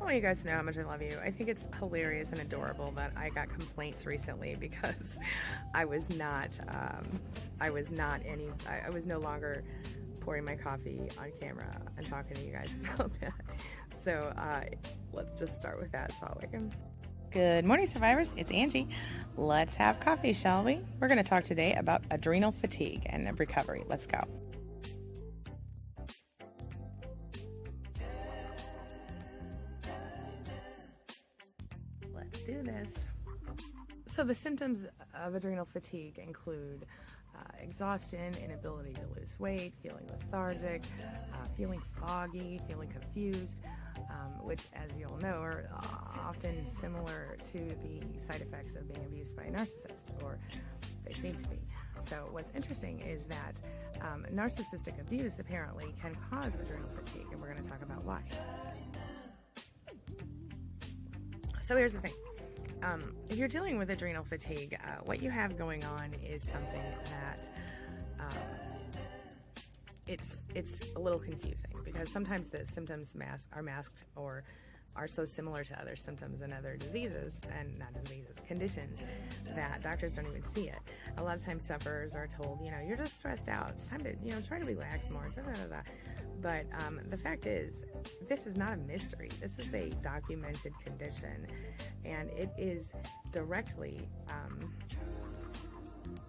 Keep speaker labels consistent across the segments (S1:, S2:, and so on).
S1: want you guys to know how much I love you. I think it's hilarious and adorable that I got complaints recently because I was no longer pouring my coffee on camera and talking to you guys about that. So let's just start with that, shall we? Good morning, survivors. It's Angie. Let's have coffee, shall we? We're going to talk today about adrenal fatigue and recovery. Let's go. Let's do this. So the symptoms of adrenal fatigue include exhaustion, inability to lose weight, feeling lethargic, feeling foggy, feeling confused, which, as you all know, are often similar to the side effects of being abused by a narcissist, or they seem to be. So what's interesting is that narcissistic abuse apparently can cause adrenal fatigue, and we're going to talk about why. So here's the thing. If you're dealing with adrenal fatigue, what you have going on is something that it's a little confusing, because sometimes the symptoms are masked or are so similar to other symptoms and other conditions, that doctors don't even see it. A lot of times sufferers are told, you're just stressed out. It's time to, try to relax more. But the fact is, this is not a mystery. This is a documented condition, and it is directly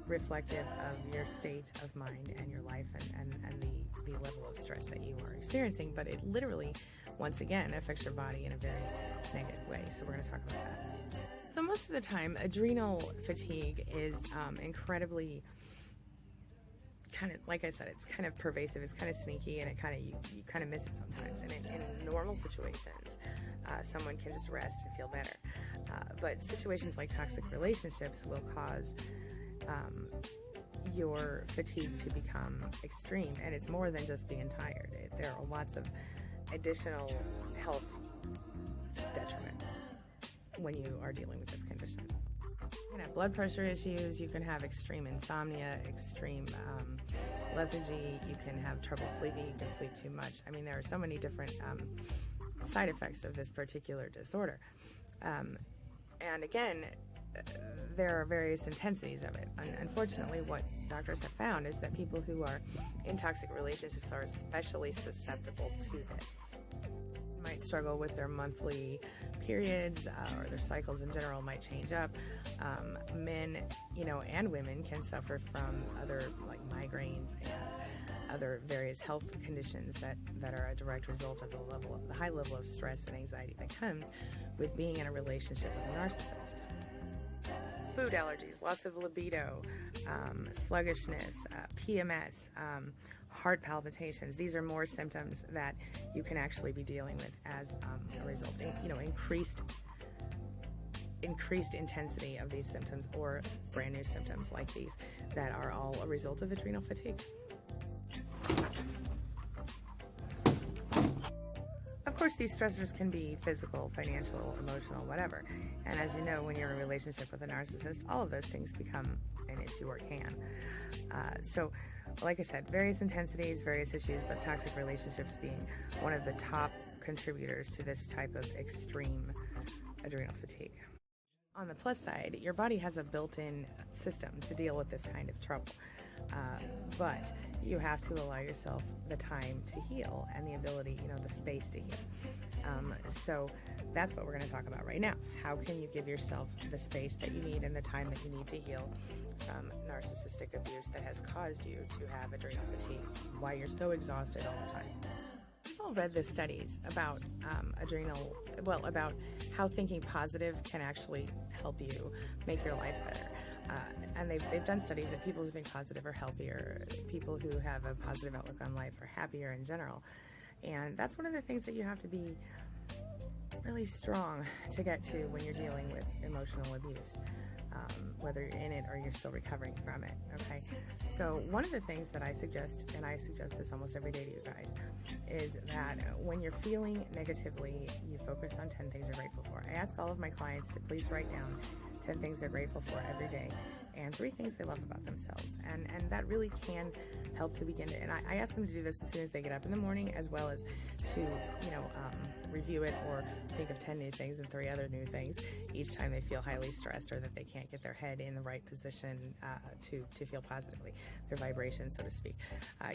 S1: reflective of your state of mind and your life and the level of stress that you are experiencing. But it literally, once again, affects your body in a very negative way. So we're going to talk about that. So most of the time, adrenal fatigue is incredibly kind of, like I said, it's kind of pervasive, it's kind of sneaky, and you kind of miss it sometimes. And in normal situations, someone can just rest and feel better. But situations like toxic relationships will cause your fatigue to become extreme, and it's more than just being tired. There are lots of additional health detriments when you are dealing with this condition. You can have blood pressure issues, you can have extreme insomnia, extreme lethargy, you can have trouble sleeping, you can sleep too much. I mean, there are so many different side effects of this particular disorder. And again, there are various intensities of it. Unfortunately, what doctors have found is that people who are in toxic relationships are especially susceptible to this. Might struggle with their monthly periods, or their cycles in general might change up. Men, and women can suffer from other, like migraines and other various health conditions that are a direct result of the high level of stress and anxiety that comes with being in a relationship with a narcissist. Food allergies, loss of libido, sluggishness, PMS, heart palpitations. These are more symptoms that you can actually be dealing with as a result. Increased intensity of these symptoms, or brand new symptoms like these, that are all a result of adrenal fatigue. Of course, these stressors can be physical, financial, emotional, whatever. And as you know, when you're in a relationship with a narcissist, all of those things become an issue, or can. So, like I said, various intensities, various issues, but toxic relationships being one of the top contributors to this type of extreme adrenal fatigue. On the plus side, your body has a built-in system to deal with this kind of trouble. But you have to allow yourself the time to heal and the ability, the space to heal. So that's what we're going to talk about right now. How can you give yourself the space that you need and the time that you need to heal from narcissistic abuse that has caused you to have adrenal fatigue, why you're so exhausted all the time? We've all read the studies about about how thinking positive can actually help you make your life better. And they've done studies that people who think positive are healthier, people who have a positive outlook on life are happier in general. And that's one of the things that you have to be really strong to get to when you're dealing with emotional abuse, whether you're in it or you're still recovering from it, okay? So one of the things that I suggest, and I suggest this almost every day to you guys, is that when you're feeling negatively, you focus on 10 things you're grateful for. I ask all of my clients to please write down 10 things they're grateful for every day, and 3 things they love about themselves. And that really can help to begin to, and I ask them to do this as soon as they get up in the morning, as well as to, review it or think of 10 new things and 3 other new things each time they feel highly stressed or that they can't get their head in the right position to feel positively, their vibration, so to speak.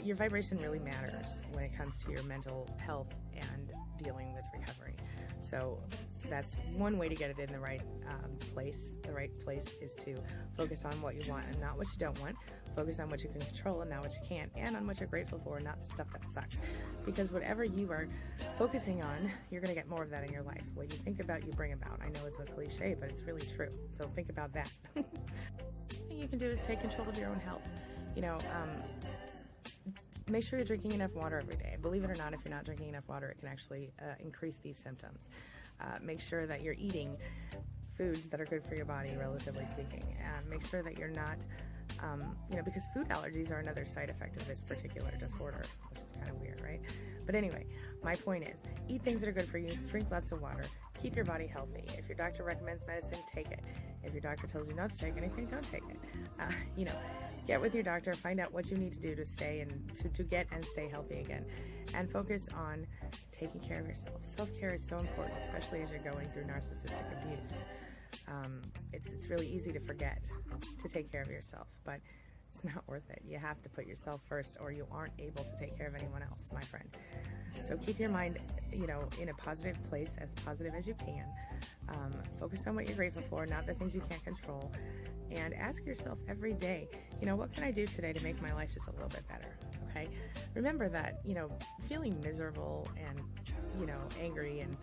S1: Your vibration really matters when it comes to your mental health and dealing with recovery. So that's one way to get it in the right place. The right place is to focus on what you want and not what you don't want. Focus on what you can control and not what you can't, and on what you're grateful for, not the stuff that sucks. Because whatever you are focusing on, you're going to get more of that in your life. What you think about, you bring about. I know it's a cliche, but it's really true. So think about that. The thing you can do is take control of your own health. Make sure you're drinking enough water every day. Believe it or not, if you're not drinking enough water, it can actually increase these symptoms. Make sure that you're eating foods that are good for your body, relatively speaking. Make sure that you're not, because food allergies are another side effect of this particular disorder, which is kind of weird, right? But anyway, my point is, eat things that are good for you, drink lots of water, keep your body healthy. If your doctor recommends medicine, take it. If your doctor tells you not to take anything, don't take it. Get with your doctor, find out what you need to do to stay and to get and stay healthy again, and focus on taking care of yourself. Self-care is so important, especially as you're going through narcissistic abuse. It's really easy to forget to take care of yourself, but it's not worth it. You have to put yourself first, or you aren't able to take care of anyone else, my friend. So keep your mind, in a positive place, as positive as you can. Focus on what you're grateful for, not the things you can't control. And ask yourself every day, what can I do today to make my life just a little bit better? Okay? Remember that, feeling miserable and, angry and,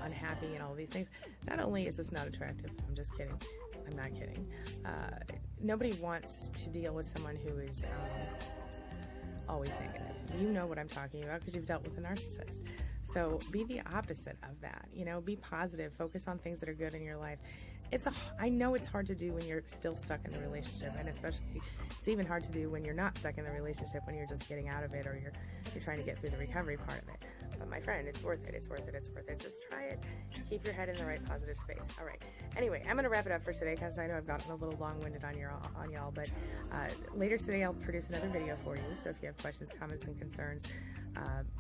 S1: unhappy and all these things, not only is this not attractive, I'm just kidding. I'm not kidding. Nobody wants to deal with someone who is always negative. You know what I'm talking about because you've dealt with a narcissist. So be the opposite of that. Be positive. Focus on things that are good in your life. I know it's hard to do when you're still stuck in the relationship, and especially it's even hard to do when you're not stuck in the relationship, when you're just getting out of it, or you're trying to get through the recovery part of it. But my friend, it's worth it. It's worth it. It's worth it. Just try it. Keep your head in the right positive space. All right. Anyway, I'm going to wrap it up for today because I know I've gotten a little long-winded on y'all. But later today, I'll produce another video for you. So if you have questions, comments, and concerns,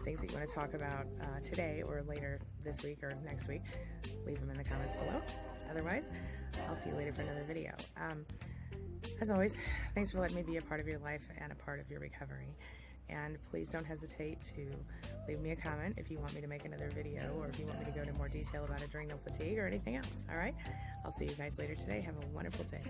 S1: things that you want to talk about today or later this week or next week, leave them in the comments below. Otherwise, I'll see you later for another video. As always, thanks for letting me be a part of your life and a part of your recovery. And please don't hesitate to leave me a comment if you want me to make another video, or if you want me to go into more detail about adrenal fatigue or anything else. All right? I'll see you guys later today. Have a wonderful day.